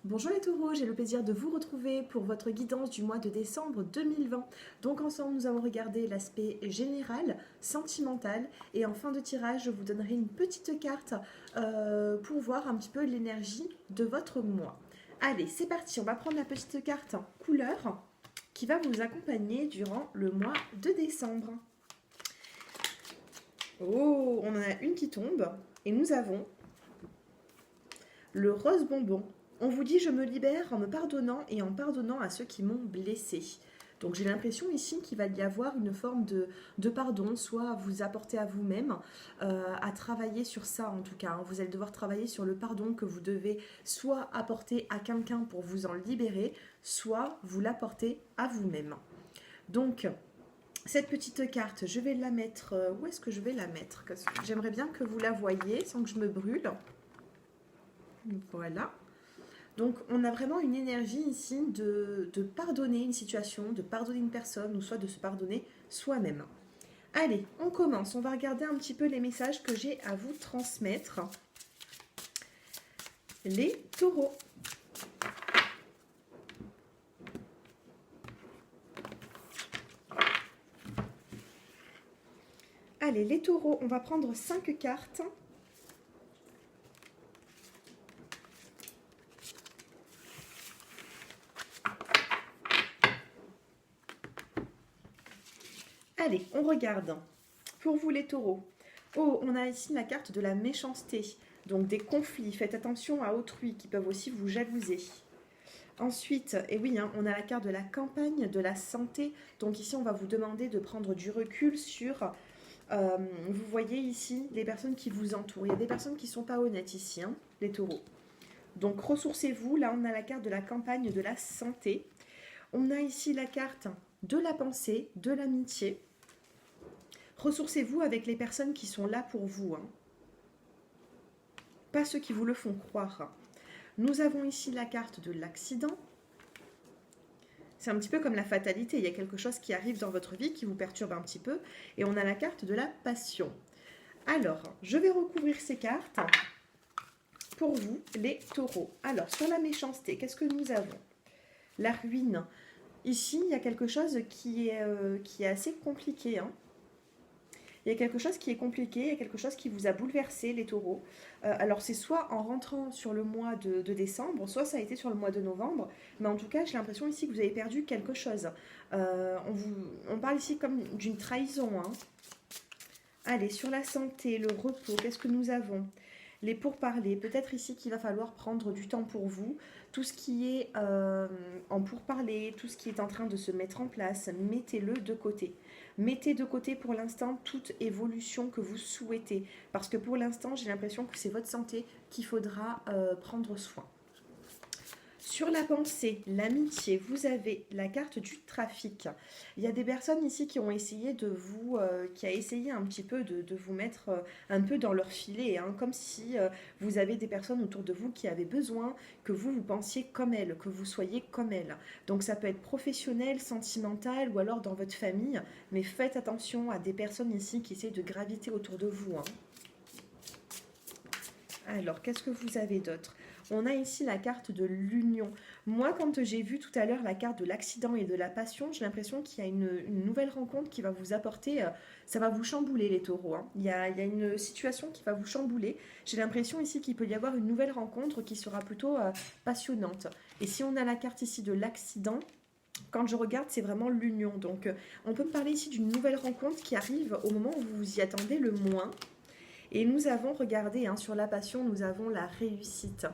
Bonjour les taureaux, j'ai le plaisir de vous retrouver pour votre guidance du mois de décembre 2020. Donc ensemble, nous allons regarder l'aspect général, sentimental, et en fin de tirage, je vous donnerai une petite carte pour voir un petit peu l'énergie de votre mois. Allez, c'est parti, on va prendre la petite carte couleur qui va vous accompagner durant le mois de décembre. Oh, on en a une qui tombe, et nous avons le rose bonbon. On vous dit je me libère en me pardonnant et en pardonnant à ceux qui m'ont blessé. Donc j'ai l'impression ici qu'il va y avoir une forme de pardon, soit à vous apporter à vous-même, à travailler sur ça en tout cas. Vous allez devoir travailler sur le pardon que vous devez soit apporter à quelqu'un pour vous en libérer, soit vous l'apporter à vous-même. Donc cette petite carte, je vais la mettre... où est-ce que je vais la mettre? J'aimerais bien que vous la voyiez sans que je me brûle. Voilà. Donc on a vraiment une énergie ici de pardonner une situation, de pardonner une personne, ou soit de se pardonner soi-même. Allez, on commence. On va regarder un petit peu les messages que j'ai à vous transmettre. Les taureaux. Allez, les taureaux, on va prendre 5 cartes. Allez, on regarde. Pour vous les taureaux. Oh, on a ici la carte de la méchanceté. Donc des conflits. Faites attention à autrui qui peuvent aussi vous jalouser. Ensuite, et oui, hein, on a la carte de la campagne, de la santé. Donc ici, on va vous demander de prendre du recul sur... vous voyez ici les personnes qui vous entourent. Il y a des personnes qui ne sont pas honnêtes ici, hein, les taureaux. Donc ressourcez-vous. Là, on a la carte de la campagne, de la santé. On a ici la carte de la pensée, de l'amitié. Ressourcez-vous avec les personnes qui sont là pour vous, hein. Pas ceux qui vous le font croire. Nous avons ici la carte de l'accident. C'est un petit peu comme la fatalité. Il y a quelque chose qui arrive dans votre vie qui vous perturbe un petit peu. Et on a la carte de la passion. Alors, je vais recouvrir ces cartes pour vous, les taureaux. Alors, sur la méchanceté, qu'est-ce que nous avons? La ruine. Ici, il y a quelque chose qui est assez compliqué, hein. Il y a quelque chose qui est compliqué, il y a quelque chose qui vous a bouleversé, les taureaux. Alors, c'est soit en rentrant sur le mois de décembre, soit ça a été sur le mois de novembre. Mais en tout cas, j'ai l'impression ici que vous avez perdu quelque chose. On parle ici comme d'une trahison, hein. Allez, sur la santé, le repos, qu'est-ce que nous avons? Les pourparlers, peut-être ici qu'il va falloir prendre du temps pour vous. Tout ce qui est en pourparlers, tout ce qui est en train de se mettre en place, mettez-le de côté. Mettez de côté pour l'instant toute évolution que vous souhaitez. Parce que pour l'instant, j'ai l'impression que c'est votre santé qu'il faudra prendre soin. Sur la pensée, l'amitié, vous avez la carte du trafic. Il y a des personnes ici qui ont essayé de vous, qui a essayé un petit peu de vous mettre un peu dans leur filet, hein, comme si vous avez des personnes autour de vous qui avaient besoin que vous pensiez comme elles, que vous soyez comme elles. Donc ça peut être professionnel, sentimental ou alors dans votre famille, mais faites attention à des personnes ici qui essaient de graviter autour de vous, hein. Alors, qu'est-ce que vous avez d'autre? On a ici la carte de l'union. Moi, quand j'ai vu tout à l'heure la carte de l'accident et de la passion, j'ai l'impression qu'il y a une nouvelle rencontre qui va vous apporter, ça va vous chambouler les taureaux, hein. Il y a une situation qui va vous chambouler. J'ai l'impression ici qu'il peut y avoir une nouvelle rencontre qui sera plutôt passionnante. Et si on a la carte ici de l'accident, quand je regarde, c'est vraiment l'union. Donc, on peut me parler ici d'une nouvelle rencontre qui arrive au moment où vous vous y attendez le moins. Et nous avons regardé, hein, sur la passion, nous avons la réussite.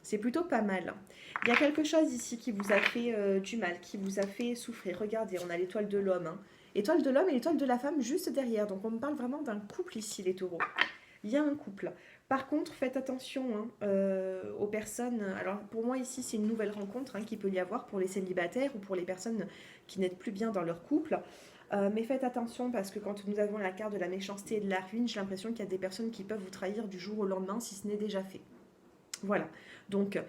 C'est plutôt pas mal. Il y a quelque chose ici qui vous a fait du mal, qui vous a fait souffrir. Regardez, on a l'étoile de l'homme, hein. Étoile de l'homme et l'étoile de la femme juste derrière. Donc on me parle vraiment d'un couple ici, les taureaux. Il y a un couple. Par contre, faites attention, hein, aux personnes. Alors pour moi ici, c'est une nouvelle rencontre, hein, qu'il peut y avoir pour les célibataires ou pour les personnes qui n'êtes plus bien dans leur couple. Mais faites attention parce que quand nous avons la carte de la méchanceté et de la ruine, j'ai l'impression qu'il y a des personnes qui peuvent vous trahir du jour au lendemain si ce n'est déjà fait. Voilà. Donc,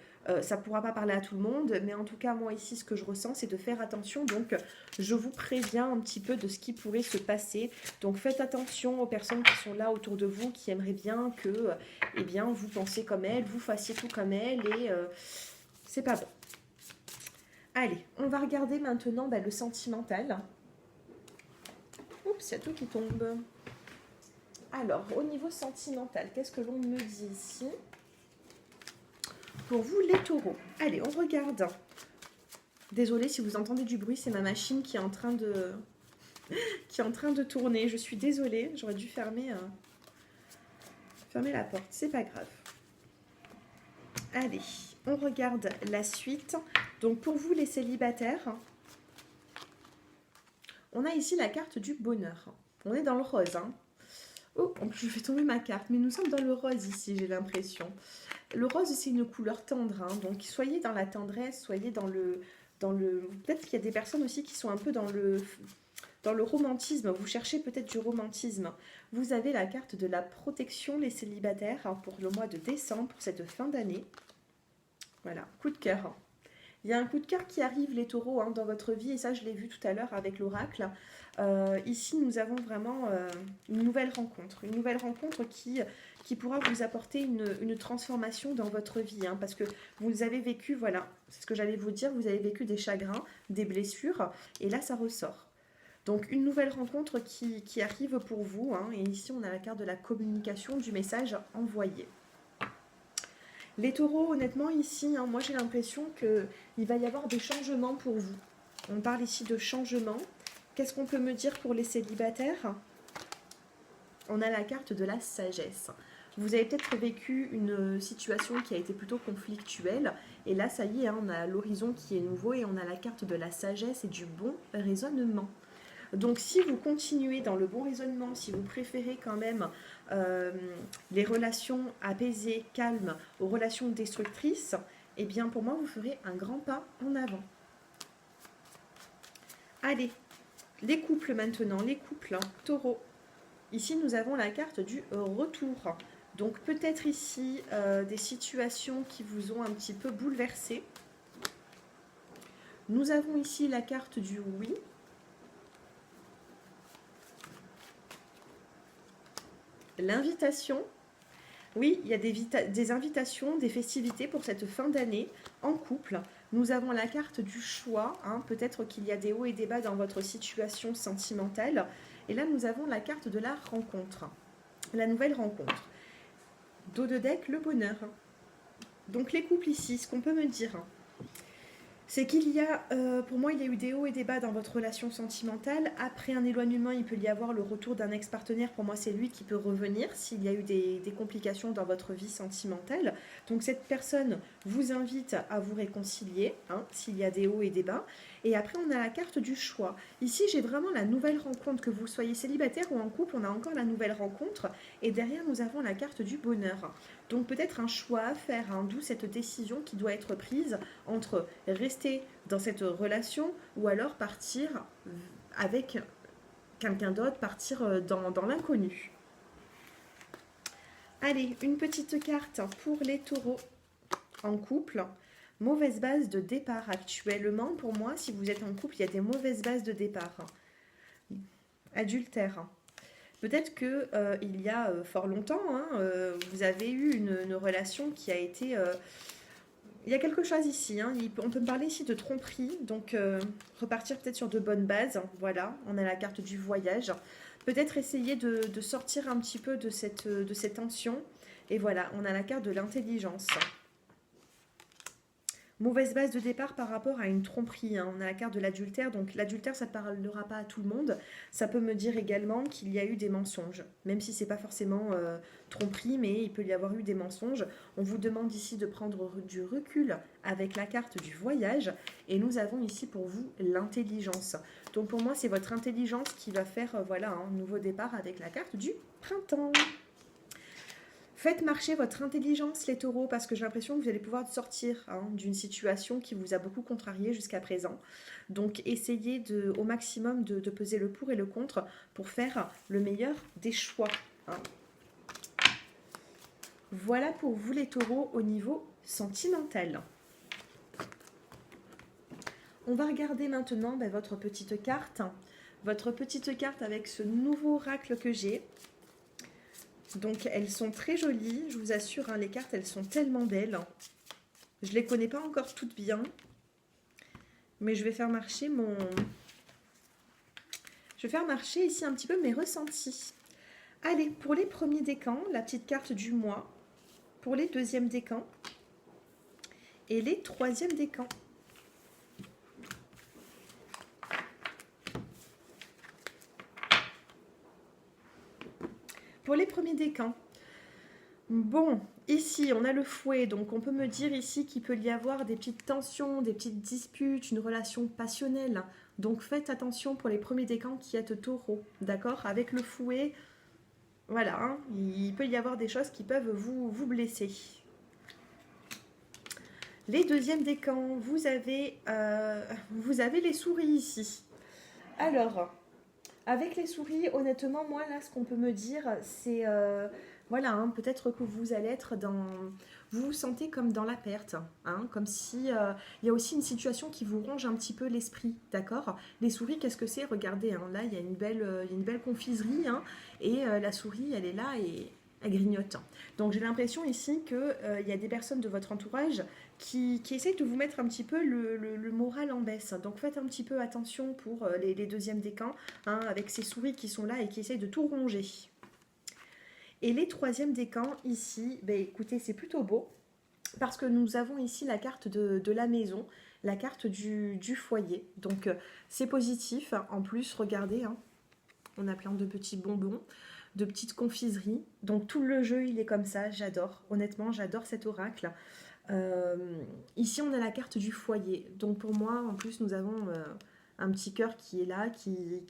ça ne pourra pas parler à tout le monde, mais en tout cas, moi ici, ce que je ressens, c'est de faire attention. Donc, je vous préviens un petit peu de ce qui pourrait se passer. Donc, faites attention aux personnes qui sont là autour de vous, qui aimeraient bien que, eh bien, vous pensiez comme elles, vous fassiez tout comme elles, et c'est pas bon. Allez, on va regarder maintenant le sentimental. Oups, il y a tout qui tombe. Alors, au niveau sentimental, qu'est-ce que l'on me dit ici? Pour vous, les taureaux. Allez, on regarde. Désolée si vous entendez du bruit, c'est ma machine qui est en train de tourner. Je suis désolée, j'aurais dû fermer la porte. C'est pas grave. Allez, on regarde la suite. Donc, pour vous, les célibataires, on a ici la carte du bonheur. On est dans le rose, hein. Oh, je fais tomber ma carte, mais nous sommes dans le rose ici, j'ai l'impression. Le rose, c'est une couleur tendre, hein, donc soyez dans la tendresse, soyez dans le... Peut-être qu'il y a des personnes aussi qui sont un peu dans le romantisme, vous cherchez peut-être du romantisme. Vous avez la carte de la protection, les célibataires, hein, pour le mois de décembre, pour cette fin d'année. Voilà, coup de cœur. Il y a un coup de cœur qui arrive, les taureaux, hein, dans votre vie, et ça, je l'ai vu tout à l'heure avec l'oracle. Ici, nous avons vraiment une nouvelle rencontre qui pourra vous apporter une transformation dans votre vie, hein, parce que vous avez vécu, voilà, c'est ce que j'allais vous dire, vous avez vécu des chagrins, des blessures, et là, ça ressort. Donc, une nouvelle rencontre qui arrive pour vous, hein, et ici, on a la carte de la communication, du message envoyé. Les taureaux, honnêtement, ici, hein, moi j'ai l'impression qu'il va y avoir des changements pour vous. On parle ici de changements. Qu'est-ce qu'on peut me dire pour les célibataires? On a la carte de la sagesse. Vous avez peut-être vécu une situation qui a été plutôt conflictuelle. Et là, ça y est, hein, on a l'horizon qui est nouveau et on a la carte de la sagesse et du bon raisonnement. Donc, si vous continuez dans le bon raisonnement, si vous préférez quand même les relations apaisées, calmes, aux relations destructrices, eh bien, pour moi, vous ferez un grand pas en avant. Allez, les couples maintenant, les couples, hein, taureau. Ici, nous avons la carte du retour. Donc, peut-être ici, des situations qui vous ont un petit peu bouleversé. Nous avons ici la carte du oui. L'invitation, oui, il y a des invitations, des festivités pour cette fin d'année en couple. Nous avons la carte du choix, hein, peut-être qu'il y a des hauts et des bas dans votre situation sentimentale. Et là, nous avons la carte de la rencontre, la nouvelle rencontre. Dos de deck, le bonheur. Donc les couples ici, ce qu'on peut me dire, c'est qu'il y a, pour moi, il y a eu des hauts et des bas dans votre relation sentimentale. Après un éloignement, il peut y avoir le retour d'un ex-partenaire. Pour moi, c'est lui qui peut revenir s'il y a eu des complications dans votre vie sentimentale. Donc, cette personne vous invite à vous réconcilier, hein, s'il y a des hauts et des bas. Et après, on a la carte du choix. Ici, j'ai vraiment la nouvelle rencontre. Que vous soyez célibataire ou en couple, on a encore la nouvelle rencontre. Et derrière, nous avons la carte du bonheur. Donc, peut-être un choix à faire, hein, d'où cette décision qui doit être prise entre rester dans cette relation ou alors partir avec quelqu'un d'autre, partir dans l'inconnu. Allez, une petite carte pour les taureaux en couple. Mauvaise base de départ actuellement. Pour moi, si vous êtes en couple, il y a des mauvaises bases de départ. Adultère. Peut-être qu'il y a fort longtemps, hein, vous avez eu une relation qui a été... il y a quelque chose ici, hein, on peut me parler ici de tromperie, donc repartir peut-être sur de bonnes bases. Voilà, on a la carte du voyage. Peut-être essayer de sortir un petit peu de cette tension. Et voilà, on a la carte de l'intelligence. Mauvaise base de départ par rapport à une tromperie, hein. On a la carte de l'adultère, donc l'adultère, ça ne parlera pas à tout le monde. Ça peut me dire également qu'il y a eu des mensonges, même si ce n'est pas forcément tromperie, mais il peut y avoir eu des mensonges. On vous demande ici de prendre du recul avec la carte du voyage, et nous avons ici pour vous l'intelligence. Donc pour moi, c'est votre intelligence qui va faire voilà, un nouveau départ avec la carte du printemps. Faites marcher votre intelligence, les taureaux, parce que j'ai l'impression que vous allez pouvoir sortir, hein, d'une situation qui vous a beaucoup contrarié jusqu'à présent. Donc, essayez au maximum de peser le pour et le contre pour faire le meilleur des choix, hein. Voilà pour vous, les taureaux, au niveau sentimentale. On va regarder maintenant votre petite carte. Votre petite carte avec ce nouveau oracle que j'ai. Donc elles sont très jolies, je vous assure, hein, les cartes elles sont tellement belles. Je ne les connais pas encore toutes bien. Mais je vais faire marcher Je vais faire marcher ici un petit peu mes ressentis. Allez, pour les premiers décans, la petite carte du mois. Pour les deuxièmes décans. Et les troisièmes décans. Pour les premiers décans. Bon, ici on a le fouet, donc on peut me dire ici qu'il peut y avoir des petites tensions, des petites disputes, une relation passionnelle. Donc faites attention pour les premiers décans qui êtes taureau, d'accord? Avec le fouet, voilà, hein, il peut y avoir des choses qui peuvent vous blesser. Les deuxièmes décans, vous avez les souris ici. Alors, avec les souris, honnêtement, moi là, ce qu'on peut me dire, c'est... voilà, hein, peut-être que vous allez être dans... Vous vous sentez comme dans la perte, hein, comme si... il y a aussi une situation qui vous ronge un petit peu l'esprit, d'accord? Les souris, qu'est-ce que c'est? Regardez, hein, là, il y a une belle confiserie, hein, et la souris, elle est là et elle grignote. Donc j'ai l'impression ici qu'il y a des personnes de votre entourage qui essayent de vous mettre un petit peu le moral en baisse. Donc faites un petit peu attention pour les deuxièmes décans, hein, avec ces souris qui sont là et qui essayent de tout ronger. Et les troisièmes décans, ici, écoutez, c'est plutôt beau, parce que nous avons ici la carte de la maison, la carte du foyer. Donc, c'est positif. En plus, regardez, hein, on a plein de petits bonbons, de petites confiseries. Donc, tout le jeu, il est comme ça. J'adore. Honnêtement, j'adore cet oracle. Ici, on a la carte du foyer. Donc, pour moi, en plus, nous avons... un petit cœur qui est là, qui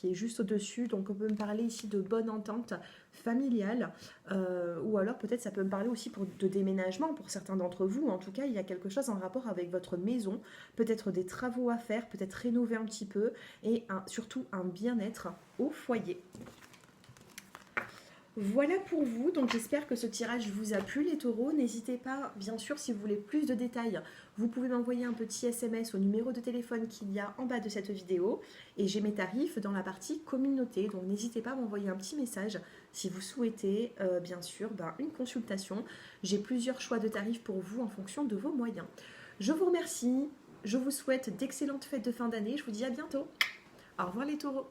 est juste au-dessus. Donc on peut me parler ici de bonne entente familiale. Ou alors peut-être ça peut me parler aussi de déménagement pour certains d'entre vous. En tout cas, il y a quelque chose en rapport avec votre maison. Peut-être des travaux à faire, peut-être rénover un petit peu. Et surtout un bien-être au foyer. Voilà pour vous, donc j'espère que ce tirage vous a plu les taureaux. N'hésitez pas, bien sûr, si vous voulez plus de détails, vous pouvez m'envoyer un petit SMS au numéro de téléphone qu'il y a en bas de cette vidéo. Et j'ai mes tarifs dans la partie communauté, donc n'hésitez pas à m'envoyer un petit message si vous souhaitez, bien sûr, une consultation. J'ai plusieurs choix de tarifs pour vous en fonction de vos moyens. Je vous remercie, je vous souhaite d'excellentes fêtes de fin d'année, je vous dis à bientôt. Au revoir les taureaux.